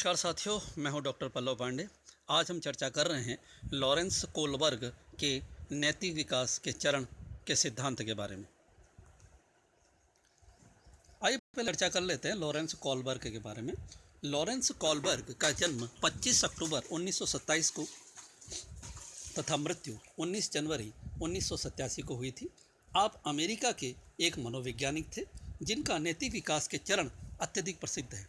नमस्कार साथियों, मैं हूं डॉक्टर पल्लव पांडे। आज हम चर्चा कर रहे हैं लॉरेंस कोलबर्ग के नैतिक विकास के चरण के सिद्धांत के बारे में। आइए पहले चर्चा कर लेते हैं लॉरेंस कोलबर्ग के बारे में। लॉरेंस कोलबर्ग का जन्म 25 अक्टूबर 1927 को तथा मृत्यु 19 जनवरी 1987 को हुई थी। आप अमेरिका के एक मनोवैज्ञानिक थे जिनका नैतिक विकास के चरण अत्यधिक प्रसिद्ध है।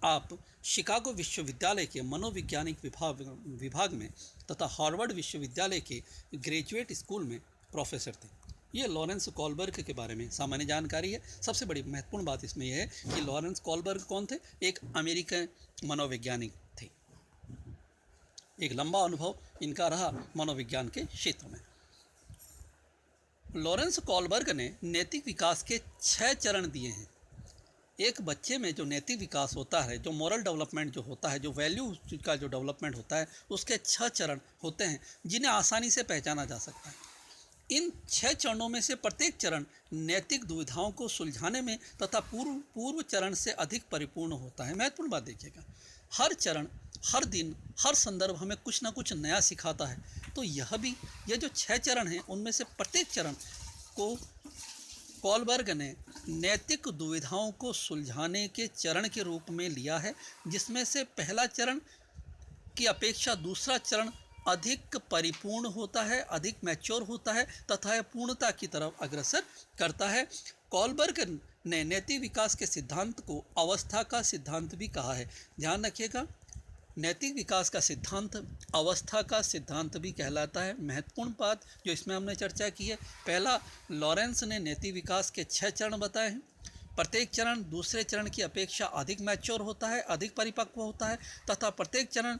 आप शिकागो विश्वविद्यालय के मनोवैज्ञानिक विभाग में तथा हार्वर्ड विश्वविद्यालय के ग्रेजुएट स्कूल में प्रोफेसर थे। ये लॉरेंस कोलबर्ग के बारे में सामान्य जानकारी है। सबसे बड़ी महत्वपूर्ण बात इसमें यह है कि लॉरेंस कोलबर्ग कौन थे? एक अमेरिकन मनोवैज्ञानिक थे। एक लंबा अनुभव इनका रहा मनोविज्ञान के क्षेत्र में। लॉरेंस कोलबर्ग ने नैतिक विकास के 6 चरण दिए हैं। एक बच्चे में जो नैतिक विकास होता है, जो मॉरल डेवलपमेंट जो होता है, जो वैल्यू का जो डेवलपमेंट होता है, उसके 6 चरण होते हैं जिन्हें आसानी से पहचाना जा सकता है। इन 6 चरणों में से प्रत्येक चरण नैतिक दुविधाओं को सुलझाने में तथा पूर्व चरण से अधिक परिपूर्ण होता है। महत्वपूर्ण बात देखिएगा, हर चरण, हर दिन, हर संदर्भ हमें कुछ ना कुछ नया सिखाता है। तो ये जो 6 चरण हैं, उनमें से प्रत्येक चरण को कोलबर्ग ने नैतिक दुविधाओं को सुलझाने के चरण के रूप में लिया है, जिसमें से पहला चरण की अपेक्षा दूसरा चरण अधिक परिपूर्ण होता है, अधिक मैच्योर होता है तथा यह पूर्णता की तरफ अग्रसर करता है। कोलबर्ग ने नैतिक विकास के सिद्धांत को अवस्था का सिद्धांत भी कहा है। ध्यान रखिएगा, नैतिक विकास का सिद्धांत अवस्था का सिद्धांत भी कहलाता है। महत्वपूर्ण बात जो इसमें हमने चर्चा की है, पहला, लॉरेंस ने नैतिक विकास के 6 चरण बताए हैं। प्रत्येक चरण दूसरे चरण की अपेक्षा अधिक मैच्योर होता है, अधिक परिपक्व होता है तथा प्रत्येक चरण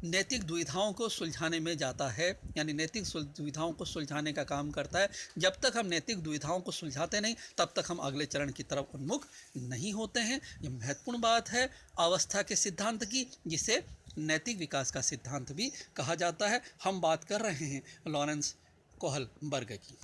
नैतिक दुविधाओं को सुलझाने में जाता है, यानी नैतिक दुविधाओं को सुलझाने का काम करता है। जब तक हम नैतिक दुविधाओं को सुलझाते नहीं, तब तक हम अगले चरण की तरफ उन्मुख नहीं होते हैं। ये महत्वपूर्ण बात है अवस्था के सिद्धांत की, जिसे नैतिक विकास का सिद्धांत भी कहा जाता है। हम बात कर रहे हैं लॉरेंस कोलबर्ग की।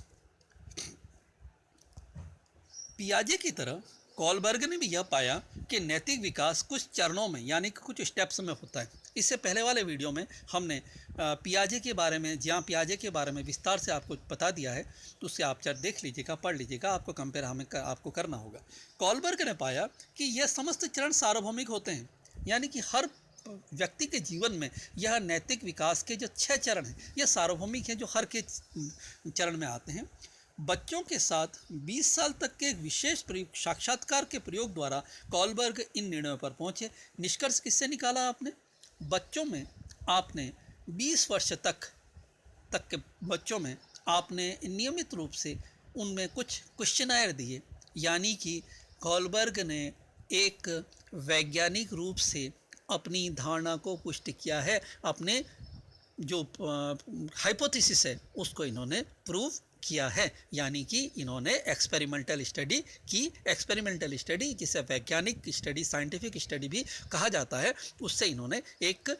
पियाजे की तरह कोलबर्ग ने भी यह पाया कि नैतिक विकास कुछ चरणों में, यानी कि कुछ स्टेप्स में होता है। इससे पहले वाले वीडियो में हमने पियाजे के बारे में, जहाँ पियाजे के बारे में विस्तार से आपको बता दिया है, तो उससे आप देख लीजिएगा, पढ़ लीजिएगा, आपको कंपेयर आपको करना होगा। कोलबर्ग ने पाया कि यह समस्त चरण सार्वभौमिक होते हैं, यानी कि हर व्यक्ति के जीवन में यह नैतिक विकास के जो 6 चरण हैं, यह सार्वभौमिक हैं, जो हर के चरण में आते हैं। बच्चों के साथ 20 साल तक के एक विशेष साक्षात्कार के प्रयोग द्वारा कोलबर्ग इन निर्णयों पर पहुंचे। निष्कर्ष किससे निकाला आपने? बच्चों में आपने 20 वर्ष तक के बच्चों में आपने नियमित रूप से उनमें कुछ क्वेश्चनायर दिए, यानी कि कोलबर्ग ने एक वैज्ञानिक रूप से अपनी धारणा को पुष्टि किया है। अपने जो हाइपोथेसिस है उसको इन्होंने प्रूव किया है, यानी कि इन्होंने एक्सपेरिमेंटल स्टडी की। एक्सपेरिमेंटल स्टडी, जिसे वैज्ञानिक स्टडी, साइंटिफिक स्टडी भी कहा जाता है, उससे इन्होंने एक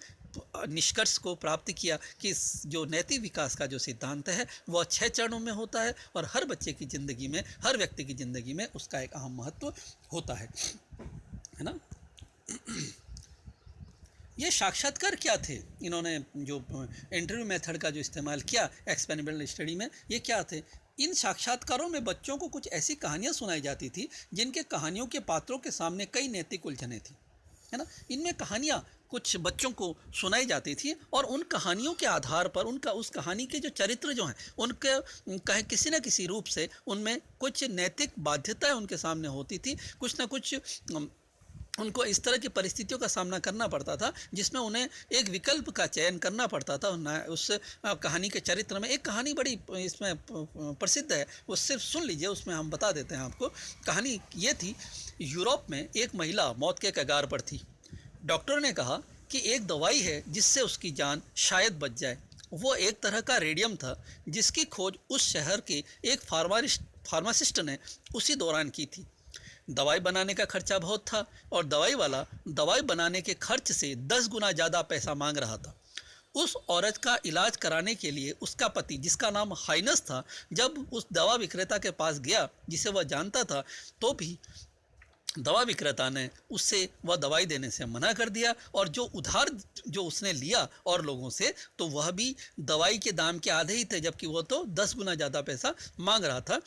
निष्कर्ष को प्राप्त किया कि जो नैतिक विकास का जो सिद्धांत है वह 6 चरणों में होता है और हर बच्चे की ज़िंदगी में, हर व्यक्ति की ज़िंदगी में उसका एक अहम महत्व होता है ना। ये साक्षात्कार क्या थे? इन्होंने जो इंटरव्यू मेथड का जो इस्तेमाल किया एक्सपेरिमेंटल स्टडी में, ये क्या थे? इन साक्षात्कारों में बच्चों को कुछ ऐसी कहानियाँ सुनाई जाती थी जिनके कहानियों के पात्रों के सामने कई नैतिक उलझनें थी, है ना। इनमें कहानियाँ कुछ बच्चों को सुनाई जाती थी और उन कहानियों के आधार पर उस कहानी के जो चरित्र जो हैं, उनके किसी न किसी रूप से उनमें कुछ नैतिक बाध्यताएँ उनके सामने होती थी। कुछ न कुछ उनको इस तरह की परिस्थितियों का सामना करना पड़ता था जिसमें उन्हें एक विकल्प का चयन करना पड़ता था। उस कहानी के चरित्र में एक कहानी बड़ी इसमें प्रसिद्ध है, वो सिर्फ सुन लीजिए, उसमें हम बता देते हैं आपको। कहानी ये थी, यूरोप में एक महिला मौत के कगार पर थी। डॉक्टर ने कहा कि एक दवाई है जिससे उसकी जान शायद बच जाए। वो एक तरह का रेडियम था जिसकी खोज उस शहर के एक फार्मासिस्ट ने उसी दौरान की थी। दवाई बनाने का खर्चा बहुत था और दवाई वाला दवाई बनाने के खर्च से 10 गुना ज़्यादा पैसा मांग रहा था। उस औरत का इलाज कराने के लिए उसका पति, जिसका नाम हाइनस था, जब उस दवा विक्रेता के पास गया जिसे वह जानता था, तो भी दवा विक्रेता ने उससे वह दवाई देने से मना कर दिया, और जो उधार जो उसने लिया और लोगों से, तो वह भी दवाई के दाम के आधे ही थे, जबकि वह तो 10 गुना ज़्यादा पैसा मांग रहा था।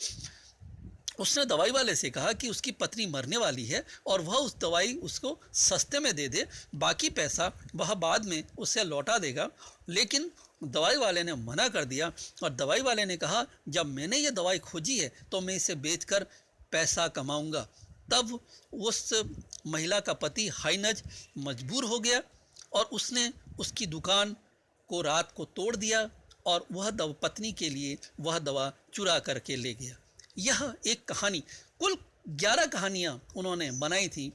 उसने दवाई वाले से कहा कि उसकी पत्नी मरने वाली है और वह उस दवाई उसको सस्ते में दे दे, बाकी पैसा वह बाद में उससे लौटा देगा। लेकिन दवाई वाले ने मना कर दिया, और दवाई वाले ने कहा जब मैंने ये दवाई खोजी है तो मैं इसे बेचकर पैसा कमाऊंगा। तब उस महिला का पति हाइनज मजबूर हो गया और उसने उसकी दुकान को रात को तोड़ दिया और वह पत्नी के लिए वह दवा चुरा करके ले गया। यह एक कहानी, कुल 11 कहानियाँ उन्होंने बनाई थी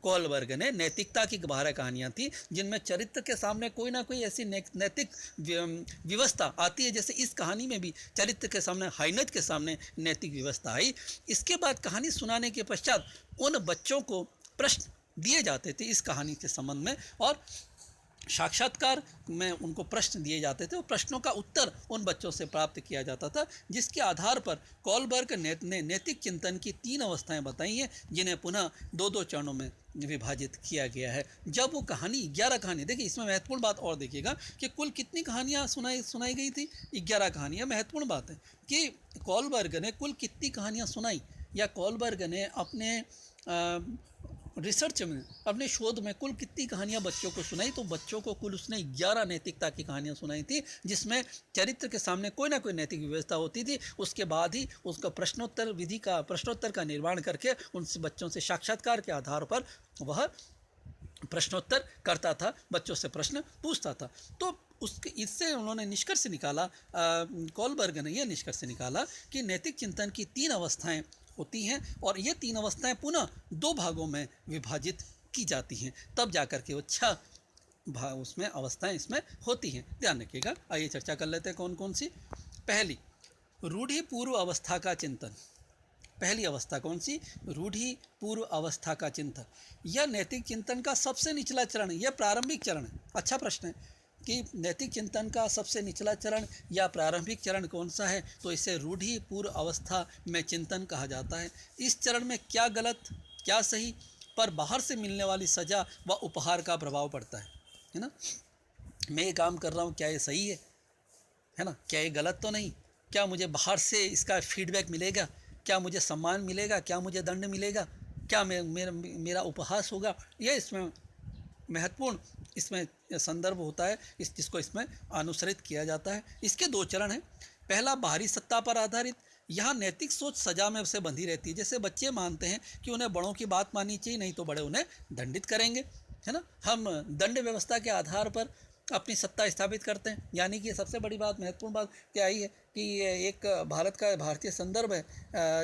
कोलबर्ग ने, नैतिकता की 12 कहानियाँ थी, जिनमें चरित्र के सामने कोई ना कोई ऐसी नैतिक व्यवस्था आती है। जैसे इस कहानी में भी चरित्र के सामने, हाइनज के सामने नैतिक व्यवस्था आई। इसके बाद कहानी सुनाने के पश्चात उन बच्चों को प्रश्न दिए जाते थे इस कहानी के संबंध में, और साक्षात्कार में उनको प्रश्न दिए जाते थे और प्रश्नों का उत्तर उन बच्चों से प्राप्त किया जाता था, जिसके आधार पर कोलबर्ग ने नैतिक चिंतन की 3 अवस्थाएं बताई हैं, जिन्हें पुनः 2-2 चरणों में विभाजित किया गया है। जब वो कहानी 11 कहानी, देखिए इसमें महत्वपूर्ण बात और देखिएगा कि कुल कितनी कहानियाँ सुनाई गई थी, 11 कहानियाँ। महत्वपूर्ण बात है कि कोलबर्ग ने कुल कितनी कहानियाँ सुनाई, या कोलबर्ग ने अपने रिसर्च में, अपने शोध में कुल कितनी कहानियाँ बच्चों को सुनाई, तो बच्चों को कुल उसने 11 नैतिकता की कहानियाँ सुनाई थी, जिसमें चरित्र के सामने कोई ना कोई नैतिक व्यवस्था होती थी। उसके बाद ही उसका प्रश्नोत्तर का निर्माण करके उनसे बच्चों से साक्षात्कार के आधार पर वह प्रश्नोत्तर करता था, बच्चों से प्रश्न पूछता था। तो इससे उन्होंने निष्कर्ष निकाला, कोलबर्ग ने यह निष्कर्ष निकाला कि नैतिक चिंतन की 3 अवस्थाएं होती हैं, और ये 3 अवस्थाएं पुनः 2 भागों में विभाजित की जाती हैं, तब जाकर के वो 6 उसमें अवस्थाएं इसमें होती हैं। ध्यान रखिएगा। आइए चर्चा कर लेते हैं कौन कौन सी। पहली, रूढ़ि पूर्व अवस्था का चिंतन। पहली अवस्था कौन सी? रूढ़ि पूर्व अवस्था का चिंतन। यह नैतिक चिंतन का सबसे निचला चरण, यह प्रारंभिक चरण है। अच्छा प्रश्न है कि नैतिक चिंतन का सबसे निचला चरण या प्रारंभिक चरण कौन सा है, तो इसे रूढ़ि पूर्व अवस्था में चिंतन कहा जाता है। इस चरण में क्या गलत क्या सही पर बाहर से मिलने वाली सजा व उपहार का प्रभाव पड़ता है ना। मैं ये काम कर रहा हूँ, क्या ये सही है ना, क्या ये गलत तो नहीं, क्या मुझे बाहर से इसका फीडबैक मिलेगा, क्या मुझे सम्मान मिलेगा, क्या मुझे दंड मिलेगा, क्या मेरा उपहास होगा, यह इसमें महत्वपूर्ण इसमें संदर्भ होता है, जिसको इसमें अनुसरित किया जाता है। इसके 2 चरण हैं। पहला, बाहरी सत्ता पर आधारित। यहाँ नैतिक सोच सजा में से बंधी रहती है। जैसे बच्चे मानते हैं कि उन्हें बड़ों की बात माननी चाहिए, नहीं तो बड़े उन्हें दंडित करेंगे, है ना। हम दंड व्यवस्था के आधार पर अपनी सत्ता स्थापित करते हैं। यानी कि सबसे बड़ी बात, महत्वपूर्ण बात क्या आई है कि एक भारतीय संदर्भ है,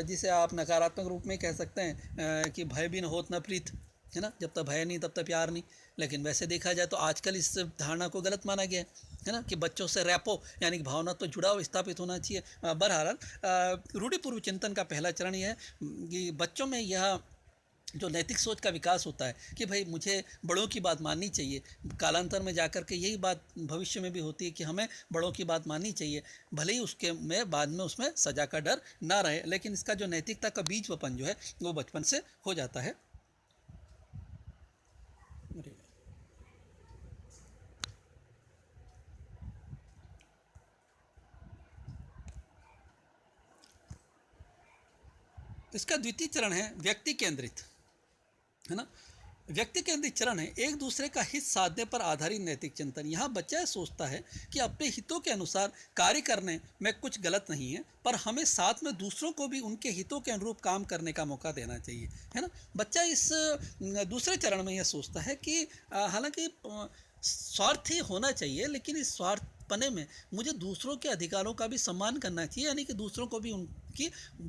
जिसे आप नकारात्मक रूप में कह सकते हैं कि भय बिन होत न प्रीत, है ना। जब तक भय नहीं तब तक प्यार नहीं। लेकिन वैसे देखा जाए तो आजकल इस धारणा को गलत माना गया है ना, कि बच्चों से रैपो यानी कि भावना तो जुड़ाव स्थापित होना चाहिए। बहरहाल रूढ़िपूर्व चिंतन का पहला चरण यह है कि बच्चों में यह जो नैतिक सोच का विकास होता है कि भाई मुझे बड़ों की बात माननी चाहिए। कालांतर में जाकर के यही बात भविष्य में भी होती है कि हमें बड़ों की बात माननी चाहिए, भले ही उसके में बाद में उसमें सजा का डर ना रहे, लेकिन इसका जो नैतिकता का बीज वपन जो है वो बचपन से हो जाता है। इसका द्वितीय चरण है व्यक्ति केंद्रित, है ना। व्यक्ति केंद्रित चरण है एक दूसरे का हित साधने पर आधारित नैतिक चिंतन। यहाँ बच्चा सोचता है कि अपने हितों के अनुसार कार्य करने में कुछ गलत नहीं है, पर हमें साथ में दूसरों को भी उनके हितों के अनुरूप काम करने का मौका देना चाहिए, है ना। बच्चा इस दूसरे चरण में यह सोचता है कि हालांकि स्वार्थी होना चाहिए, लेकिन इस स्वार्थपने में मुझे दूसरों के अधिकारों का भी सम्मान करना चाहिए, यानी कि दूसरों को भी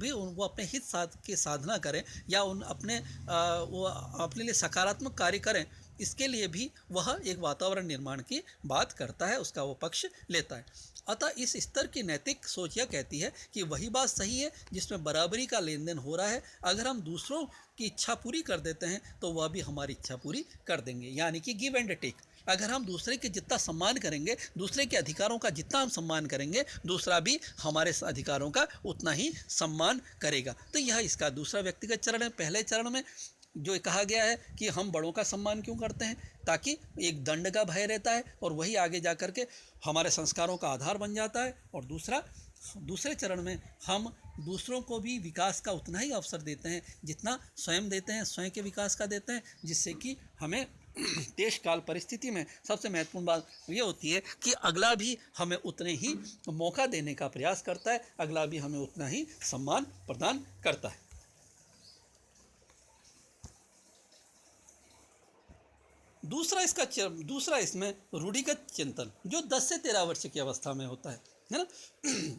वो अपने हित के साधना करें, या वो अपने लिए सकारात्मक कार्य करें। इसके लिए भी वह एक वातावरण निर्माण की बात करता है, उसका वो पक्ष लेता है। अतः इस स्तर की नैतिक सोच यह कहती है कि वही बात सही है जिसमें बराबरी का लेन देन हो रहा है। अगर हम दूसरों की इच्छा पूरी कर देते हैं तो वह भी हमारी इच्छा पूरी कर देंगे, यानी कि गिव एंड टेक। अगर हम दूसरे के जितना सम्मान करेंगे, दूसरे के अधिकारों का जितना हम सम्मान करेंगे, दूसरा भी हमारे अधिकारों का उतना ही सम्मान करेगा। तो यह इसका दूसरा व्यक्तिगत चरण है। पहले चरण में जो कहा गया है कि हम बड़ों का सम्मान क्यों करते हैं, ताकि एक दंड का भय रहता है और वही आगे जा कर के हमारे संस्कारों का आधार बन जाता है। और दूसरे चरण में हम दूसरों को भी विकास का उतना ही अवसर देते हैं जितना स्वयं देते हैं, स्वयं के विकास का देते हैं, जिससे कि हमें देश काल परिस्थिति में सबसे महत्वपूर्ण बात ये होती है कि अगला भी हमें उतने ही मौका देने का प्रयास करता है, अगला भी हमें उतना ही सम्मान प्रदान करता है। दूसरा इसमें रूढ़िगत चिंतन जो 10 से 13 वर्ष की अवस्था में होता है ना।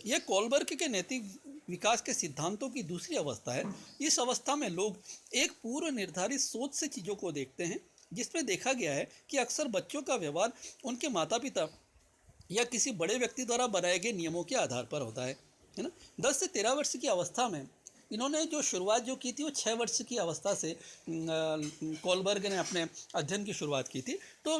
यह कोलबर्ग के नैतिक विकास के सिद्धांतों की दूसरी अवस्था है। इस अवस्था में लोग एक पूर्व निर्धारित सोच से चीज़ों को देखते हैं, जिसमें देखा गया है कि अक्सर बच्चों का व्यवहार उनके माता पिता या किसी बड़े व्यक्ति द्वारा बनाए गए नियमों के आधार पर होता है ना। 10 से 13 वर्ष की अवस्था में इन्होंने जो शुरुआत जो की थी वो 6 वर्ष की अवस्था से कोलबर्ग ने अपने अध्ययन की शुरुआत की थी। तो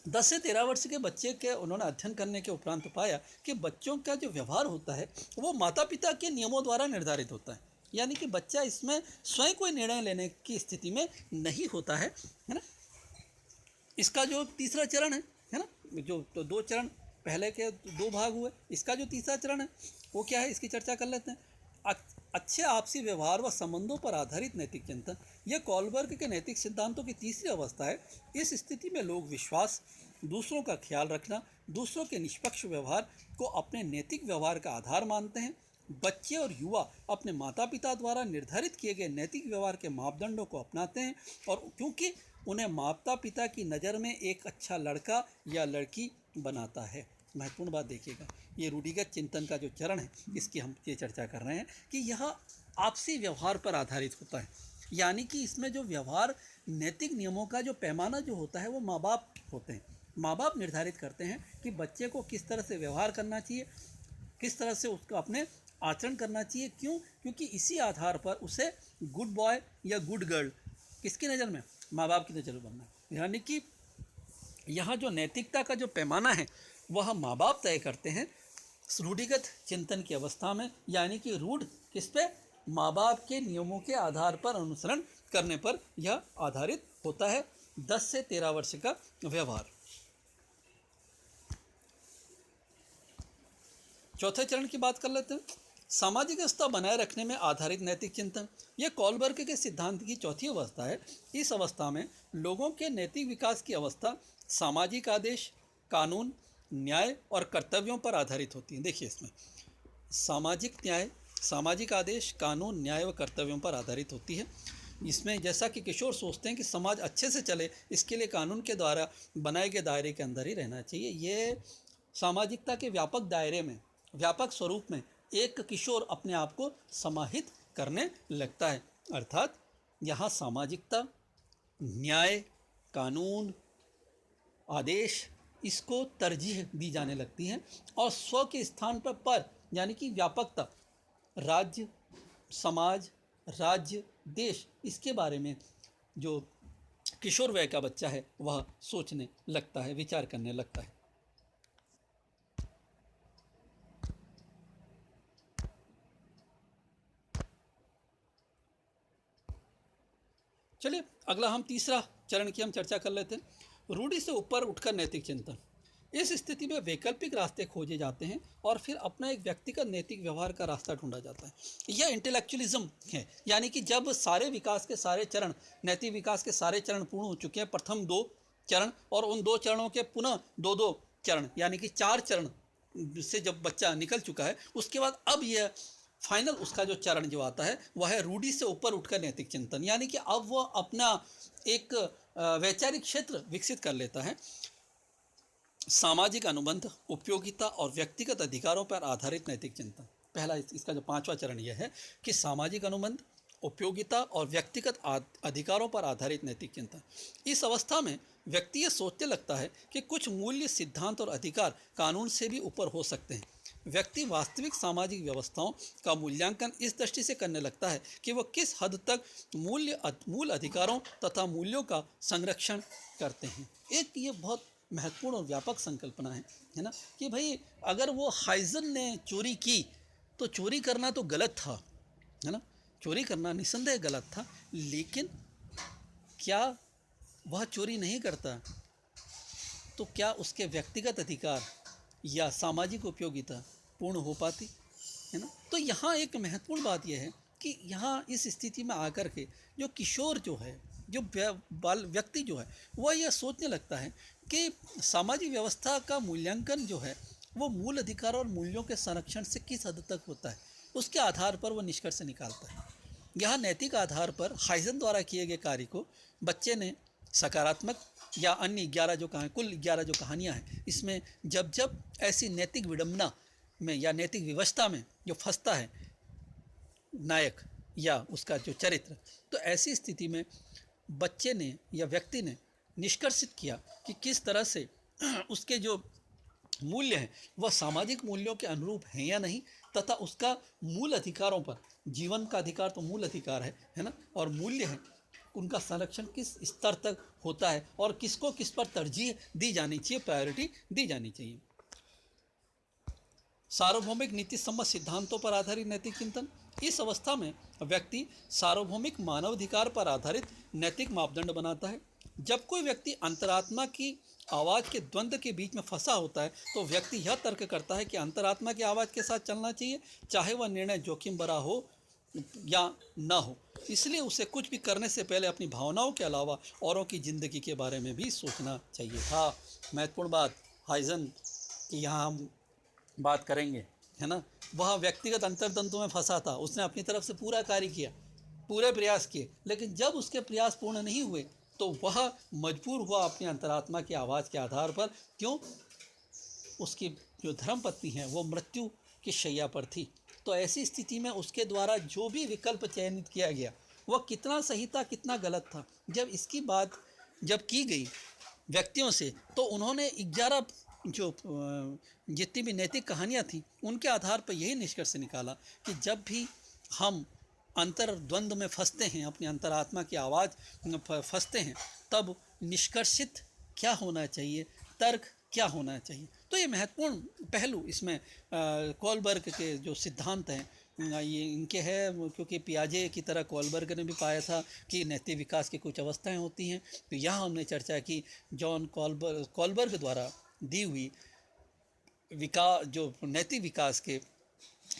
10 से 13 वर्ष के बच्चे के उन्होंने अध्ययन करने के उपरांत पाया कि बच्चों का जो व्यवहार होता है वो माता पिता के नियमों द्वारा निर्धारित होता है, यानी कि बच्चा इसमें स्वयं कोई निर्णय लेने की स्थिति में नहीं होता है ना। इसका जो तीसरा चरण है ना, जो तो 2 चरण पहले के 2 भाग हुए, इसका जो तीसरा चरण है वो क्या है, इसकी चर्चा कर लेते हैं। अच्छे आपसी व्यवहार व संबंधों पर आधारित नैतिक चिंतन, यह कोलबर्ग के नैतिक सिद्धांतों की तीसरी अवस्था है। इस स्थिति में लोग विश्वास, दूसरों का ख्याल रखना, दूसरों के निष्पक्ष व्यवहार को अपने नैतिक व्यवहार का आधार मानते हैं। बच्चे और युवा अपने माता पिता द्वारा निर्धारित किए गए नैतिक व्यवहार के मापदंडों को अपनाते हैं, और क्योंकि उन्हें माता पिता की नज़र में एक अच्छा लड़का या लड़की बनाता है। महत्वपूर्ण बात देखिएगा, ये रूढ़िगत चिंतन का जो चरण है इसकी हम ये चर्चा कर रहे हैं कि यह आपसी व्यवहार पर आधारित होता है, यानी कि इसमें जो व्यवहार नैतिक नियमों का जो पैमाना जो होता है वो माँ बाप होते हैं। माँ बाप निर्धारित करते हैं कि बच्चे को किस तरह से व्यवहार करना चाहिए, किस तरह से उसका अपने आचरण करना चाहिए। क्यों? क्योंकि इसी आधार पर उसे गुड बॉय या गुड गर्ल किसकी नज़र में, माँ बाप की नज़र में बनना है। यानी कि यहाँ जो नैतिकता का जो पैमाना है वह माँ बाप तय करते हैं रूढ़िगत चिंतन की अवस्था में, यानी कि रूढ़ किस पे, माँ बाप के नियमों के आधार पर अनुसरण करने पर यह आधारित होता है 10 से 13 वर्ष का व्यवहार। चौथे चरण की बात कर लेते हैं, सामाजिक व्यवस्था बनाए रखने में आधारित नैतिक चिंतन। यह कोलबर्ग के सिद्धांत की चौथी अवस्था है। इस अवस्था में लोगों के नैतिक विकास की अवस्था सामाजिक आदेश, कानून, न्याय और कर्तव्यों पर आधारित होती है। देखिए इसमें सामाजिक आदेश, कानून, न्याय व कर्तव्यों पर आधारित होती है। इसमें जैसा कि किशोर सोचते हैं कि समाज अच्छे से चले, इसके लिए कानून के द्वारा बनाए गए दायरे के अंदर ही रहना चाहिए। ये सामाजिकता के व्यापक दायरे में, व्यापक स्वरूप में एक किशोर अपने आप को समाहित करने लगता है। अर्थात यहाँ सामाजिकता, न्याय, कानून, आदेश, इसको तरजीह दी जाने लगती है, और स्व के स्थान पर यानी कि व्यापकता, राज्य, समाज, राज्य, देश, इसके बारे में जो किशोर वय का बच्चा है वह सोचने लगता है, विचार करने लगता है। चलिए अगला हम तीसरा चरण की हम चर्चा कर लेते हैं, रूढ़ि से ऊपर उठकर नैतिक चिंतन। इस स्थिति में वैकल्पिक रास्ते खोजे जाते हैं और फिर अपना एक व्यक्तिगत नैतिक व्यवहार का रास्ता ढूंढा जाता है। यह इंटेलेक्चुअलिज्म है, यानी कि जब सारे विकास के सारे चरण, नैतिक विकास के सारे चरण पूर्ण हो चुके हैं, प्रथम 2 चरण और उन 2 चरणों के पुनः 2-2 चरण, यानी कि 4 चरण से जब बच्चा निकल चुका है, उसके बाद अब यह फाइनल उसका जो चरण जो आता है वह है रूढ़ि से ऊपर उठकर नैतिक चिंतन, यानी कि अब वह अपना एक वैचारिक क्षेत्र विकसित कर लेता है। सामाजिक अनुबंध, उपयोगिता और व्यक्तिगत अधिकारों पर आधारित नैतिक चिंतन। पहला इसका जो 5वां चरण यह है कि सामाजिक अनुबंध, उपयोगिता और व्यक्तिगत अधिकारों पर आधारित नैतिक चिंतन। इस अवस्था में व्यक्ति ये सोचने लगता है कि कुछ मूल्य, सिद्धांत और अधिकार कानून से भी ऊपर हो सकते हैं। व्यक्ति वास्तविक सामाजिक व्यवस्थाओं का मूल्यांकन इस दृष्टि से करने लगता है कि वह किस हद तक मूल अधिकारों तथा मूल्यों का संरक्षण करते हैं। एक ये बहुत महत्वपूर्ण और व्यापक संकल्पना है ना, कि भाई अगर वो हाइजन ने चोरी की तो चोरी करना तो गलत था, है ना, चोरी करना निस्संदेह गलत था, लेकिन क्या वह चोरी नहीं करता तो क्या उसके व्यक्तिगत अधिकार या सामाजिक उपयोगिता पूर्ण हो पाती है ना। तो यहाँ एक महत्वपूर्ण बात यह है कि यहाँ इस स्थिति में आकर के जो किशोर जो है, जो बाल व्यक्ति जो है, वह यह सोचने लगता है कि सामाजिक व्यवस्था का मूल्यांकन जो है वो मूल अधिकार और मूल्यों के संरक्षण से किस हद तक होता है, उसके आधार पर वह निष्कर्ष निकालता है। यह नैतिक आधार पर हाइजन द्वारा किए गए कार्य को बच्चे ने सकारात्मक या अन्य 11 जो कहानी, कुल 11 जो कहानियाँ हैं, इसमें जब जब ऐसी नैतिक विडंबना में या नैतिक विवशता में जो फंसता है नायक या उसका जो चरित्र, तो ऐसी स्थिति में बच्चे ने या व्यक्ति ने निष्कर्षित किया कि किस तरह से उसके जो मूल्य हैं वह सामाजिक मूल्यों के अनुरूप हैं या नहीं, तथा उसका मूल अधिकारों पर, जीवन का अधिकार तो मूल अधिकार है ना, और मूल्य है उनका संरक्षण किस स्तर तक होता है और किसको किस पर तरजीह दी जानी चाहिए, प्रायोरिटी दी जानी चाहिए। सार्वभौमिक नीति सम्मत सिद्धांतों पर आधारित नैतिक चिंतन। इस अवस्था में व्यक्ति सार्वभौमिक मानवाधिकार पर आधारित नैतिक मापदंड बनाता है। जब कोई व्यक्ति अंतरात्मा की आवाज़ के द्वंद्व के बीच में फंसा होता है तो व्यक्ति यह तर्क करता है कि अंतरात्मा की आवाज़ के साथ चलना चाहिए, चाहे वह निर्णय जोखिम भरा हो या ना हो। इसलिए उसे कुछ भी करने से पहले अपनी भावनाओं के अलावा औरों की ज़िंदगी के बारे में भी सोचना चाहिए था। महत्वपूर्ण बात हाइजन की यहाँ हम बात करेंगे, है ना। वह व्यक्तिगत अंतर्द्वंद्व में फंसा था, उसने अपनी तरफ से पूरा कार्य किया, पूरे प्रयास किए, लेकिन जब उसके प्रयास पूर्ण नहीं हुए तो वह मजबूर हुआ अपनी अंतरात्मा की आवाज़ के आधार पर। क्यों? उसकी जो धर्मपत्नी है वो मृत्यु की शैया पर थी। तो ऐसी स्थिति में उसके द्वारा जो भी विकल्प चयनित किया गया वह कितना सही था, कितना गलत था। जब इसकी बात जब की गई व्यक्तियों से तो उन्होंने 11 जो जितनी भी नैतिक कहानियाँ थी उनके आधार पर यही निष्कर्ष निकाला कि जब भी हम अंतर्द्वंद में फंसते हैं, अपनी अंतरात्मा की आवाज़ फंसते हैं, तब निष्कर्षित क्या होना चाहिए, तर्क क्या होना चाहिए। तो ये महत्वपूर्ण पहलू इसमें कोलबर्ग के जो सिद्धांत हैं ये इनके हैं, क्योंकि पियाजे की तरह कोलबर्ग ने भी पाया था कि नैतिक विकास की कुछ अवस्थाएं होती हैं। तो यहाँ हमने चर्चा की जॉन कोलबर्ग द्वारा दी हुई जो नैतिक विकास के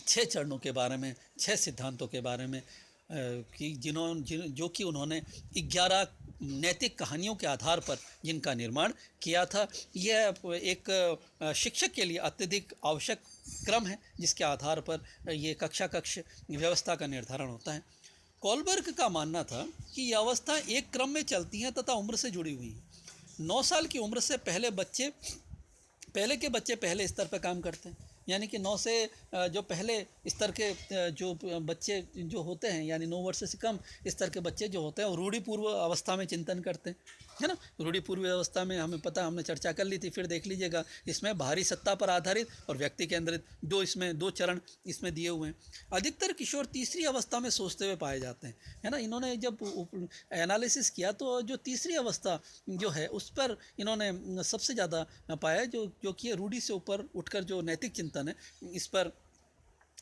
6 चरणों के बारे में, 6 सिद्धांतों के बारे में कि जो कि उन्होंने 11 नैतिक कहानियों के आधार पर जिनका निर्माण किया था। यह एक शिक्षक के लिए अत्यधिक आवश्यक क्रम है जिसके आधार पर ये कक्षा कक्ष व्यवस्था का निर्धारण होता है। कोलबर्ग का मानना था कि ये अवस्था एक क्रम में चलती हैं तथा उम्र से जुड़ी हुई हैं। 9 साल की उम्र से पहले के बच्चे पहले स्तर पर काम करते हैं, यानी कि 9 से जो पहले स्तर के जो बच्चे जो होते हैं, यानी 9 वर्ष से कम स्तर के बच्चे जो होते हैं वो रूढ़िपूर्व अवस्था में चिंतन करते हैं, है ना। रूढ़िपूर्व अवस्था में हमें पता, हमने चर्चा कर ली थी, फिर देख लीजिएगा। इसमें बाहरी सत्ता पर आधारित और व्यक्ति केंद्रित दो चरण इसमें दिए हुए हैं। अधिकतर किशोर तीसरी अवस्था में सोचते हुए पाए जाते हैं, है ना। इन्होंने जब एनालिसिस किया तो जो तीसरी अवस्था जो है उस पर इन्होंने सबसे ज़्यादा पाया, जो कि रूढ़ि से ऊपर उठकर जो नैतिक चिंतन है, इस पर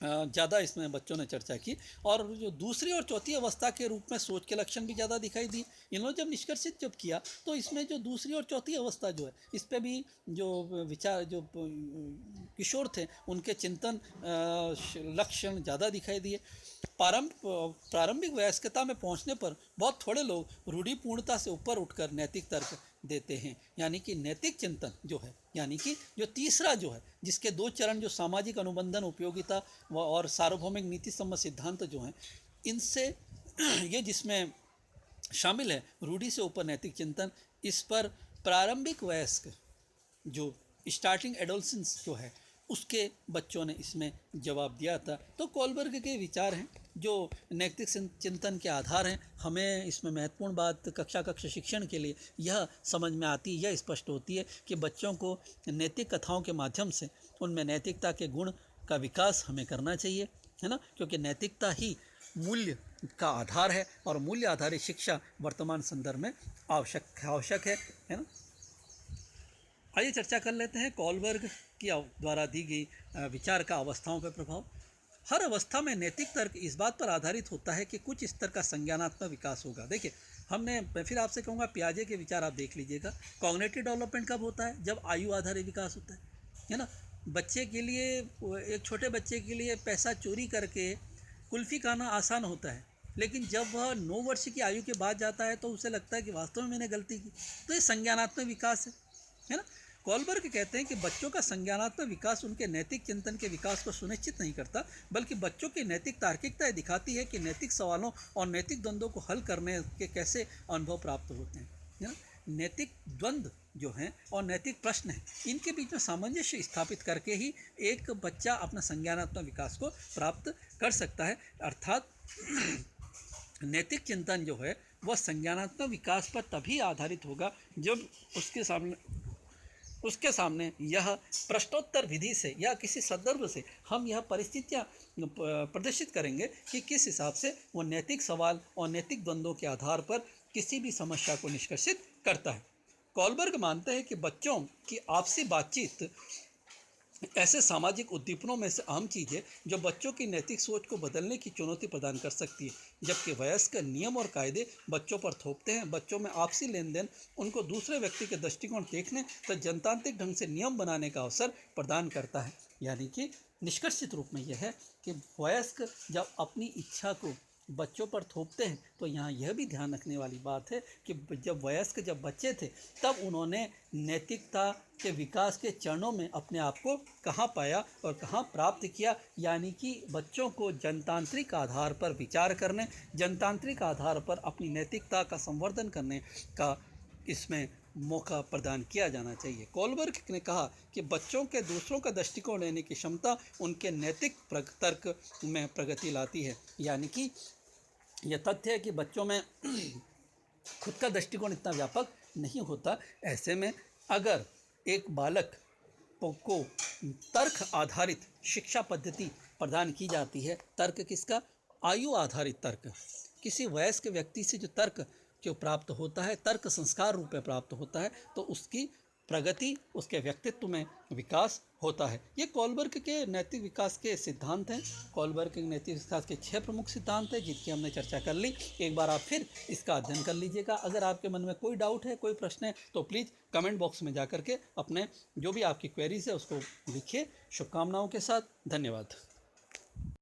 ज़्यादा इसमें बच्चों ने चर्चा की। और जो दूसरी और चौथी अवस्था के रूप में सोच के लक्षण भी ज़्यादा दिखाई दिए। इन्होंने जब निष्कर्षित किया तो इसमें जो दूसरी और चौथी अवस्था जो है इस पर भी जो विचार जो किशोर थे उनके चिंतन लक्षण ज़्यादा दिखाई दिए। प्रारंभिक वयस्कता में पहुंचने पर बहुत थोड़े लोग रूढ़िपूर्णता से ऊपर उठकर नैतिक तर्क देते हैं, यानी कि नैतिक चिंतन जो है, यानी कि जो तीसरा जो है, जिसके 2 चरण जो सामाजिक अनुबंधन, उपयोगिता और सार्वभौमिक नीति सम्मत सिद्धांत जो हैं, इनसे ये जिसमें शामिल है रूढ़ि से ऊपर नैतिक चिंतन, इस पर प्रारंभिक वयस्क जो स्टार्टिंग एडोलसेंस जो है उसके बच्चों ने इसमें जवाब दिया था। तो कोलबर्ग के विचार हैं जो नैतिक चिंतन के आधार हैं। हमें इसमें महत्वपूर्ण बात कक्षा शिक्षण के लिए यह समझ में आती है, यह स्पष्ट होती है कि बच्चों को नैतिक कथाओं के माध्यम से उनमें नैतिकता के गुण का विकास हमें करना चाहिए, है ना, क्योंकि नैतिकता ही मूल्य का आधार है और मूल्य आधारित शिक्षा वर्तमान संदर्भ में आवश्यक है ना। आइए चर्चा कर लेते हैं कोलबर्ग की द्वारा दी गई विचार का अवस्थाओं पर प्रभाव। हर अवस्था में नैतिक तर्क इस बात पर आधारित होता है कि कुछ स्तर का संज्ञानात्मक विकास होगा। देखिए, मैं फिर आपसे कहूँगा पियाजे के विचार आप देख लीजिएगा। कॉग्निटिव डेवलपमेंट कब होता है? जब आयु आधारित विकास होता है ना। बच्चे के लिए, एक छोटे बच्चे के लिए पैसा चोरी करके कुल्फ़ी खाना आसान होता है, लेकिन जब वह 9 वर्ष की आयु के बाद जाता है तो उसे लगता है कि वास्तव में मैंने गलती की। तो ये संज्ञानात्मक विकास है ना। कॉलबर्ग कहते हैं कि बच्चों का संज्ञानात्मक विकास उनके नैतिक चिंतन के विकास को सुनिश्चित नहीं करता, बल्कि बच्चों की नैतिक तार्किकता दिखाती है कि नैतिक सवालों और नैतिक द्वंद्वों को हल करने के कैसे अनुभव प्राप्त होते हैं ना। नैतिक द्वंद्व जो हैं और नैतिक प्रश्न हैं, इनके बीच में सामंजस्य स्थापित करके ही एक बच्चा अपना संज्ञानात्मक विकास को प्राप्त कर सकता है। अर्थात नैतिक चिंतन जो है वह संज्ञानात्मक विकास पर तभी आधारित होगा जब उसके सामने यह प्रश्नोत्तर विधि से या किसी संदर्भ से हम यह परिस्थितियाँ प्रदर्शित करेंगे कि किस हिसाब से वो नैतिक सवाल और नैतिक द्वंद्वों के आधार पर किसी भी समस्या को निष्कर्षित करता है। कॉलबर्ग मानते हैं कि बच्चों की आपसी बातचीत ऐसे सामाजिक उद्दीपनों में से अहम चीज़ है जो बच्चों की नैतिक सोच को बदलने की चुनौती प्रदान कर सकती है, जबकि वयस्क नियम और कायदे बच्चों पर थोपते हैं। बच्चों में आपसी लेन देन उनको दूसरे व्यक्ति के दृष्टिकोण देखने तथा जनतांत्रिक ढंग से नियम बनाने का अवसर प्रदान करता है। यानी कि निष्कर्षित रूप में यह है कि वयस्क जब अपनी इच्छा को बच्चों पर थोपते हैं तो यहाँ यह भी ध्यान रखने वाली बात है कि जब बच्चे थे तब उन्होंने नैतिकता के विकास के चरणों में अपने आप को कहाँ पाया और कहाँ प्राप्त किया। यानी कि बच्चों को जनतांत्रिक आधार पर विचार करने, जनतांत्रिक आधार पर अपनी नैतिकता का संवर्धन करने का इसमें मौका प्रदान किया जाना चाहिए। कॉलबर्ग ने कहा कि बच्चों के दूसरों का दृष्टिकोण लेने की क्षमता उनके नैतिक तर्क में प्रगति लाती है। यानी कि यह तथ्य है कि बच्चों में खुद का दृष्टिकोण इतना व्यापक नहीं होता। ऐसे में अगर एक बालक को तर्क आधारित शिक्षा पद्धति प्रदान की जाती है, तर्क किसका? आयु आधारित तर्क। किसी वयस्क व्यक्ति से जो तर्क जो प्राप्त होता है, तर्क संस्कार रूप में प्राप्त होता है, तो उसकी प्रगति, उसके व्यक्तित्व में विकास होता है। ये कॉलबर्ग के नैतिक विकास के सिद्धांत हैं। कॉलबर्ग के नैतिक विकास के 6 प्रमुख सिद्धांत हैं जिनकी हमने चर्चा कर ली। एक बार आप फिर इसका अध्ययन कर लीजिएगा। अगर आपके मन में कोई डाउट है, कोई प्रश्न है, तो प्लीज़ कमेंट बॉक्स में जा करके अपने जो भी आपकी क्वेरीज है उसको लिखिए। शुभकामनाओं के साथ, धन्यवाद।